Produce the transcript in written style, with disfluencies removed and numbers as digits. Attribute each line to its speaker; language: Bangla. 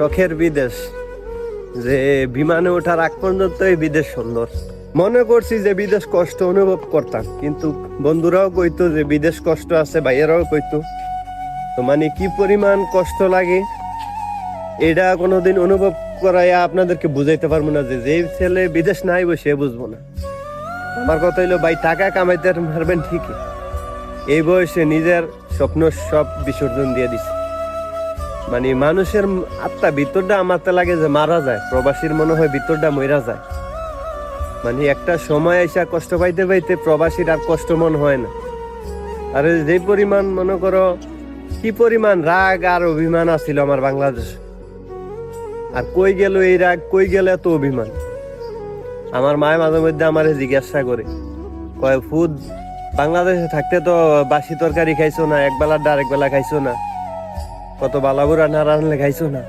Speaker 1: শখের বিদেশ, যে বিমানে ওঠার আগ পর্যন্তই বিদেশ সুন্দর। মনে করছি যে বিদেশ কষ্ট অনুভব করতাম, কিন্তু বন্ধুরাও কইতো যে বিদেশ কষ্ট আছে, ভাইয়েরাও কইতো। তো মানে কি পরিমাণ কষ্ট লাগে এটা কোনোদিন অনুভব করাইয়া আপনাদেরকে বুঝাইতে পারবো না। যে ছেলে বিদেশ নাই বসে বুঝবো না। আমার কথা হইলো ভাই, টাকা কামাইতে পারবেন ঠিকই, এই বয়সে নিজের স্বপ্ন সব বিসর্জন দিয়ে দিচ্ছে। মানে মানুষের আত্মা ভিতরটা আমারটা লাগে যে মারা যায়, প্রবাসীর মনে হয় ভিতরটা মইরা যায়। মানে একটা সময় এসে কষ্ট পাইতে পাইতে প্রবাসীর আর কষ্ট মন হয় না। আর যে পরিমাণ মনে করো কি পরিমাণ রাগ আর অভিমান আছিল আমার বাংলাদেশ, আর কই গেল এই রাগ, কই গেল এত অভিমান। আমার মায়ের মাঝে মধ্যে আমার জিজ্ঞাসা করে, কয় ফুড বাংলাদেশে থাকতে তো বাসি তরকারি খাইছো না, একবেলা আরেক বেলা খাইছো না, কত বালাবুরা না রান্না খাইছো না।